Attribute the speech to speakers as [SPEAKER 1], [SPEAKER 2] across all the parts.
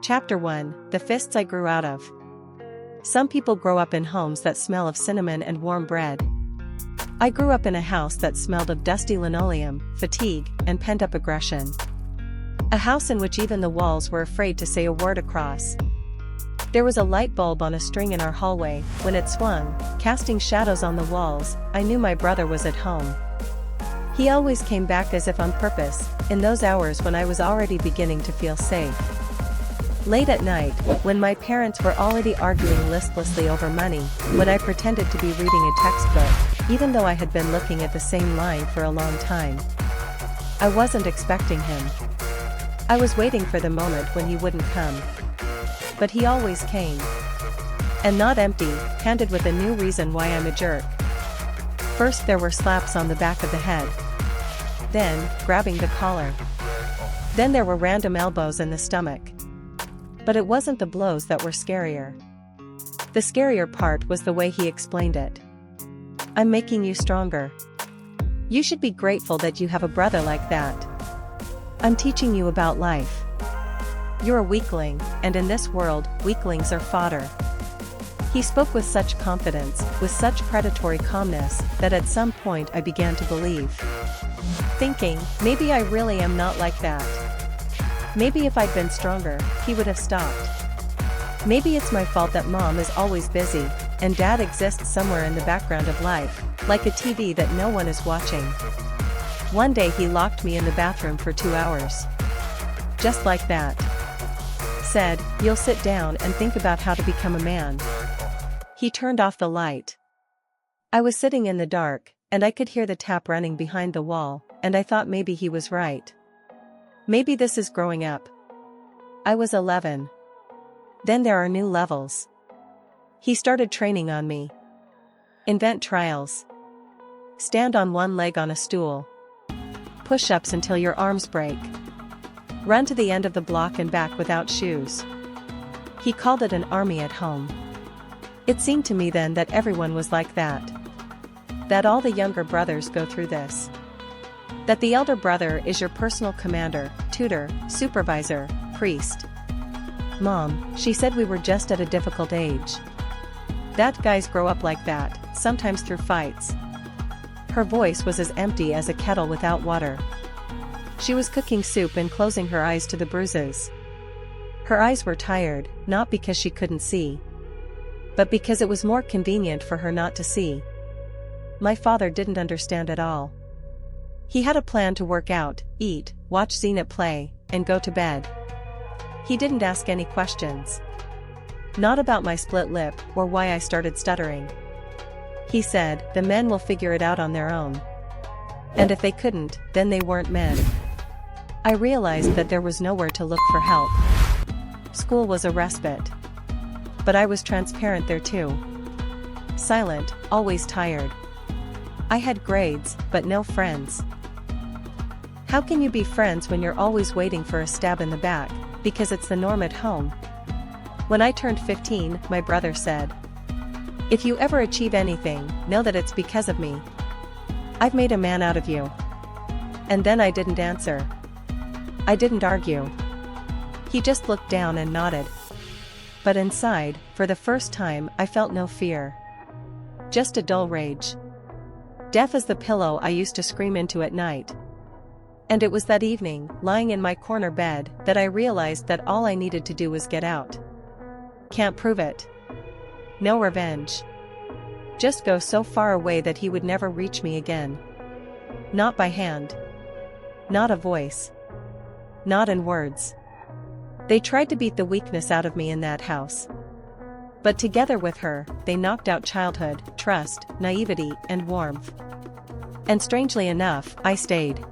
[SPEAKER 1] Chapter 1: The Fists I Grew Out of. Some people grow up in homes that smell of cinnamon and warm bread. I grew up in a house that smelled of dusty linoleum, fatigue, and pent-up aggression. A house in which even the walls were afraid to say a word across. There was a light bulb on a string in our hallway. When it swung, casting shadows on the walls, I knew my brother was at home. He always came back as if on purpose, in those hours when I was already beginning to feel safe. Late at night, when my parents were already arguing listlessly over money, when I pretended to be reading a textbook, even though I had been looking at the same line for a long time. I wasn't expecting him. I was waiting for the moment when he wouldn't come. But he always came. And not empty-handed with a new reason why I'm a jerk. First there were slaps on the back of the head. Then, grabbing the collar. Then there were random elbows in the stomach. But it wasn't the blows that were scarier. The scarier part was the way he explained it. "I'm making you stronger. You should be grateful that you have a brother like that. I'm teaching you about life. You're a weakling, and in this world, weaklings are fodder." He spoke with such confidence, with such predatory calmness, that at some point I began to believe. Thinking, maybe I really am not like that. Maybe if I'd been stronger, he would have stopped. Maybe it's my fault that mom is always busy, and dad exists somewhere in the background of life, like a TV that no one is watching. One day he locked me in the bathroom for 2 hours. Just like that. Said, "You'll sit down and think about how to become a man." He turned off the light. I was sitting in the dark, and I could hear the tap running behind the wall, and I thought maybe he was right. Maybe this is growing up. I was 11. Then there are new levels. He started training on me. Invent trials. Stand on one leg on a stool. Push-ups until your arms break. Run to the end of the block and back without shoes. He called it an army at home. It seemed to me then that everyone was like that. That all the younger brothers go through this. That the elder brother is your personal commander, tutor, supervisor, priest. Mom, she said we were just at a difficult age. That guys grow up like that, sometimes through fights. Her voice was as empty as a kettle without water. She was cooking soup and closing her eyes to the bruises. Her eyes were tired, not because she couldn't see, but because it was more convenient for her not to see. My father didn't understand at all. He had a plan to work out, eat, watch Zenit play, and go to bed. He didn't ask any questions. Not about my split lip, or why I started stuttering. He said, the men will figure it out on their own. And if they couldn't, then they weren't men. I realized that there was nowhere to look for help. School was a respite. But I was transparent there too. Silent, always tired. I had grades, but no friends. How can you be friends when you're always waiting for a stab in the back, because it's the norm at home? When I turned 15, my brother said, "If you ever achieve anything, know that it's because of me. I've made a man out of you." And then I didn't answer. I didn't argue. He just looked down and nodded. But inside, for the first time, I felt no fear. Just a dull rage. Deaf as the pillow I used to scream into at night. And it was that evening, lying in my corner bed, that I realized that all I needed to do was get out. Can't prove it. No revenge. Just go so far away that he would never reach me again. Not by hand. Not a voice. Not in words. They tried to beat the weakness out of me in that house. But together with her, they knocked out childhood, trust, naivety, and warmth. And strangely enough, I stayed.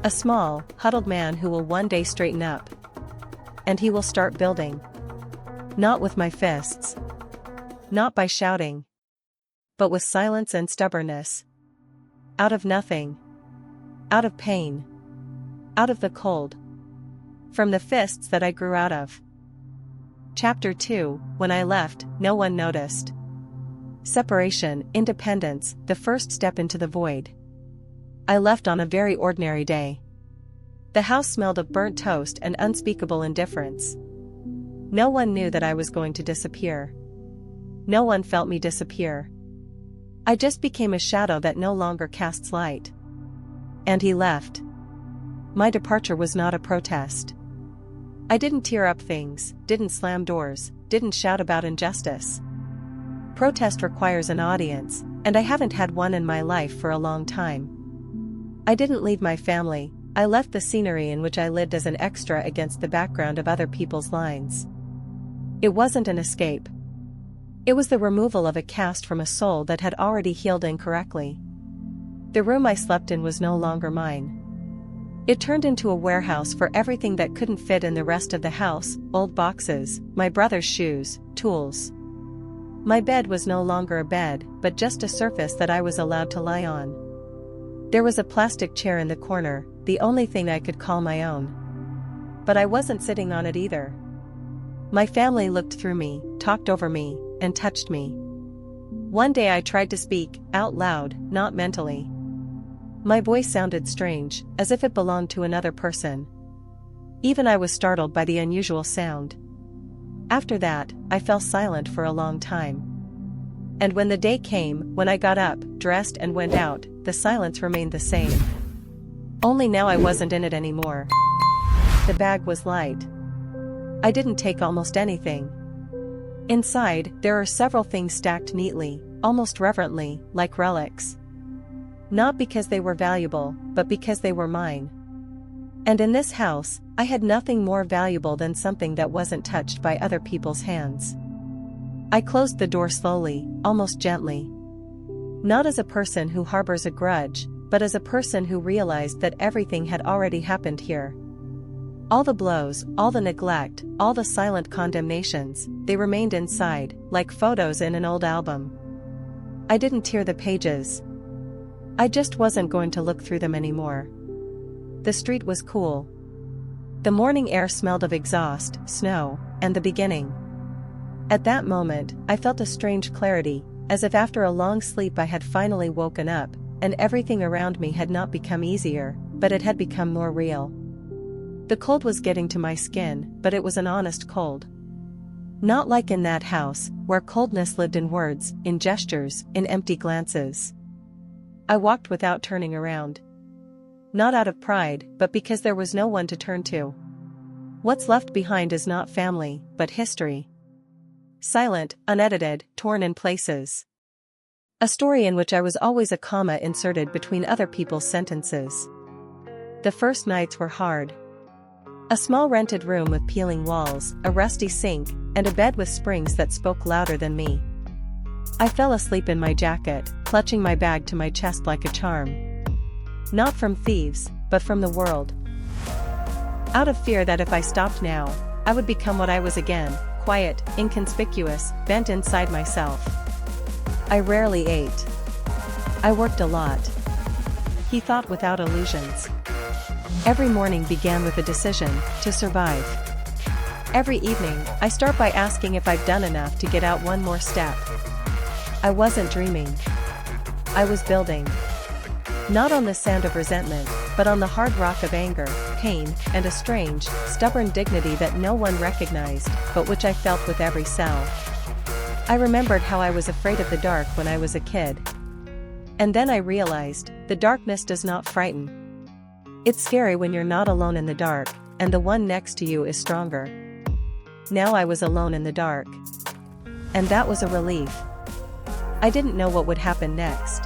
[SPEAKER 1] A small, huddled man who will one day straighten up. And he will start building. Not with my fists. Not by shouting. But with silence and stubbornness. Out of nothing. Out of pain. Out of the cold. From the fists that I grew out of. Chapter 2: When I left, no one noticed. Separation, independence, the first step into the void. I left on a very ordinary day. The house smelled of burnt toast and unspeakable indifference. No one knew that I was going to disappear. No one felt me disappear. I just became a shadow that no longer casts light. And he left. My departure was not a protest. I didn't tear up things, didn't slam doors, didn't shout about injustice. Protest requires an audience, and I haven't had one in my life for a long time. I didn't leave my family, I left the scenery in which I lived as an extra against the background of other people's lines. It wasn't an escape. It was the removal of a cast from a soul that had already healed incorrectly. The room I slept in was no longer mine. It turned into a warehouse for everything that couldn't fit in the rest of the house: old boxes, my brother's shoes, tools. My bed was no longer a bed, but just a surface that I was allowed to lie on. There was a plastic chair in the corner, the only thing I could call my own. But I wasn't sitting on it either. My family looked through me, talked over me, and touched me. One day I tried to speak, out loud, not mentally. My voice sounded strange, as if it belonged to another person. Even I was startled by the unusual sound. After that, I fell silent for a long time. And when the day came, when I got up, dressed and went out, the silence remained the same. Only now I wasn't in it anymore. The bag was light. I didn't take almost anything. Inside, there are several things stacked neatly, almost reverently, like relics. Not because they were valuable, but because they were mine. And in this house, I had nothing more valuable than something that wasn't touched by other people's hands. I closed the door slowly, almost gently. Not as a person who harbors a grudge, but as a person who realized that everything had already happened here. All the blows, all the neglect, all the silent condemnations, they remained inside, like photos in an old album. I didn't tear the pages. I just wasn't going to look through them anymore. The street was cool. The morning air smelled of exhaust, snow, and the beginning. At that moment, I felt a strange clarity, as if after a long sleep I had finally woken up, and everything around me had not become easier, but it had become more real. The cold was getting to my skin, but it was an honest cold. Not like in that house, where coldness lived in words, in gestures, in empty glances. I walked without turning around. Not out of pride, but because there was no one to turn to. What's left behind is not family, but history. Silent, unedited, torn in places. A story in which I was always a comma inserted between other people's sentences. The first nights were hard. A small rented room with peeling walls, a rusty sink, and a bed with springs that spoke louder than me. I fell asleep in my jacket, clutching my bag to my chest like a charm. Not from thieves, but from the world. Out of fear that if I stopped now, I would become what I was again, quiet, inconspicuous, bent inside myself. I rarely ate. I worked a lot. He thought without illusions. Every morning began with a decision, to survive. Every evening, I start by asking if I've done enough to get out one more step. I wasn't dreaming. I was building. Not on the sand of resentment, but on the hard rock of anger, pain, and a strange, stubborn dignity that no one recognized, but which I felt with every cell. I remembered how I was afraid of the dark when I was a kid. And then I realized, the darkness does not frighten. It's scary when you're not alone in the dark, and the one next to you is stronger. Now I was alone in the dark. And that was a relief. I didn't know what would happen next.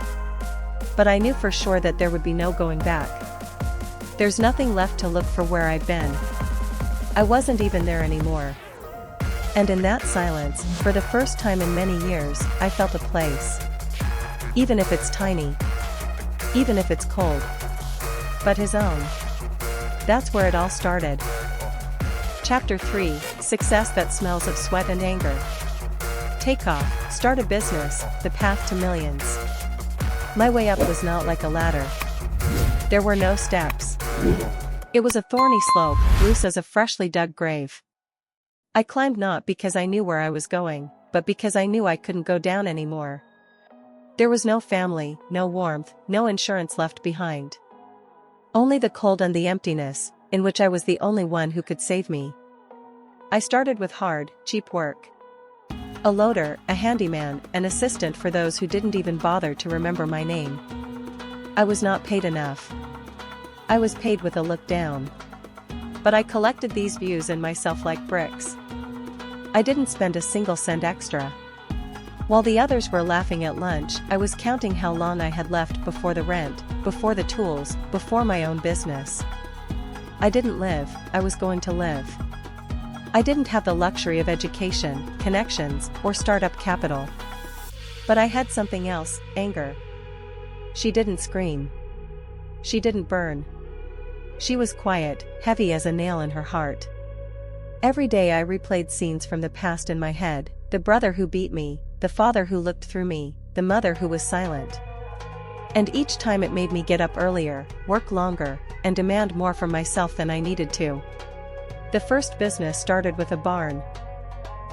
[SPEAKER 1] But I knew for sure that there would be no going back. There's nothing left to look for where I've been. I wasn't even there anymore. And in that silence, for the first time in many years, I felt a place. Even if it's tiny. Even if it's cold. But his own. That's where it all started. Chapter 3, Success that smells of sweat and anger. Take off, start a business, the path to millions. My way up was not like a ladder. There were no steps. It was a thorny slope, loose as a freshly dug grave. I climbed not because I knew where I was going, but because I knew I couldn't go down anymore. There was no family, no warmth, no insurance left behind. Only the cold and the emptiness, in which I was the only one who could save me. I started with hard, cheap work. A loader, a handyman, an assistant for those who didn't even bother to remember my name. I was not paid enough. I was paid with a look down. But I collected these views in myself like bricks. I didn't spend a single cent extra. While the others were laughing at lunch, I was counting how long I had left before the rent, before the tools, before my own business. I didn't live, I was going to live. I didn't have the luxury of education, connections, or startup capital. But I had something else, anger. She didn't scream. She didn't burn. She was quiet, heavy as a nail in her heart. Every day I replayed scenes from the past in my head, the brother who beat me, the father who looked through me, the mother who was silent. And each time it made me get up earlier, work longer, and demand more from myself than I needed to. The first business started with a barn.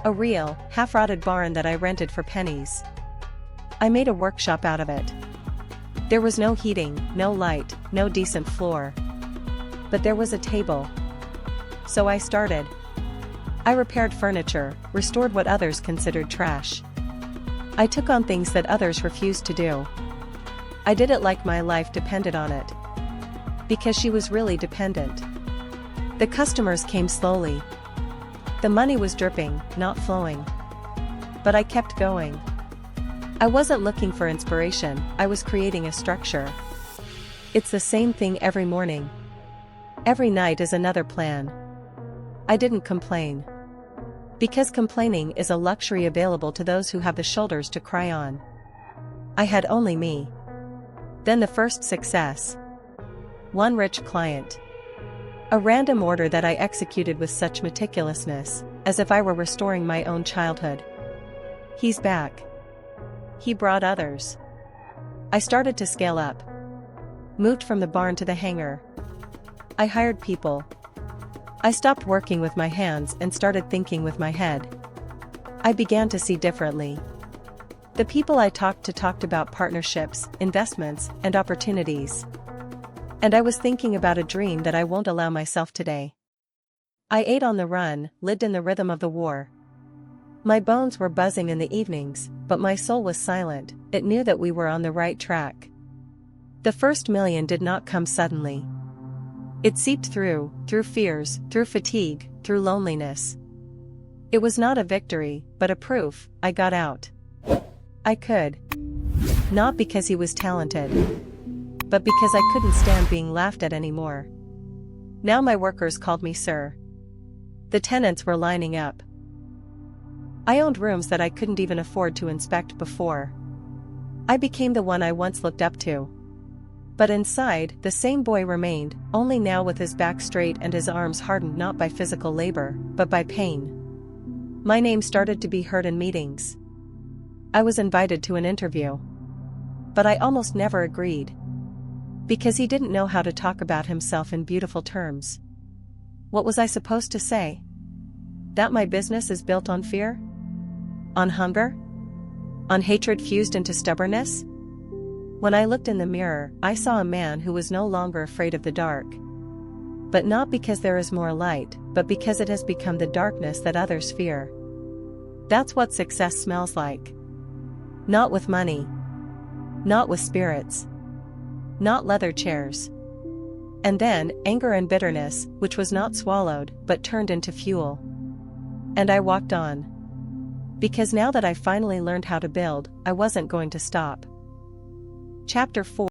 [SPEAKER 1] A real, half-rotted barn that I rented for pennies. I made a workshop out of it. There was no heating, no light, no decent floor. But there was a table. So I started. I repaired furniture, restored what others considered trash. I took on things that others refused to do. I did it like my life depended on it. Because she was really dependent. The customers came slowly. The money was dripping, not flowing. But I kept going. I wasn't looking for inspiration, I was creating a structure. It's the same thing every morning. Every night is another plan. I didn't complain. Because complaining is a luxury available to those who have the shoulders to cry on. I had only me. Then the first success. One rich client. A random order that I executed with such meticulousness, as if I were restoring my own childhood. He's back. He brought others. I started to scale up. Moved from the barn to the hangar. I hired people. I stopped working with my hands and started thinking with my head. I began to see differently. The people I talked to talked about partnerships, investments, and opportunities. And I was thinking about a dream that I won't allow myself today. I ate on the run, lived in the rhythm of the war. My bones were buzzing in the evenings, but my soul was silent, it knew that we were on the right track. The first million did not come suddenly. It seeped through fears, through fatigue, through loneliness. It was not a victory, but a proof, I got out. I could. Not because he was talented. But because I couldn't stand being laughed at anymore. Now my workers called me sir. The tenants were lining up. I owned rooms that I couldn't even afford to inspect before. I became the one I once looked up to. But inside, the same boy remained, only now with his back straight and his arms hardened not by physical labor, but by pain. My name started to be heard in meetings. I was invited to an interview. But I almost never agreed. Because he didn't know how to talk about himself in beautiful terms. What was I supposed to say? That my business is built on fear? On hunger? On hatred fused into stubbornness? When I looked in the mirror, I saw a man who was no longer afraid of the dark. But not because there is more light, but because it has become the darkness that others fear. That's what success smells like. Not with money. Not with spirits. Not leather chairs. And then, anger and bitterness, which was not swallowed, but turned into fuel. And I walked on. Because now that I finally learned how to build, I wasn't going to stop. Chapter 4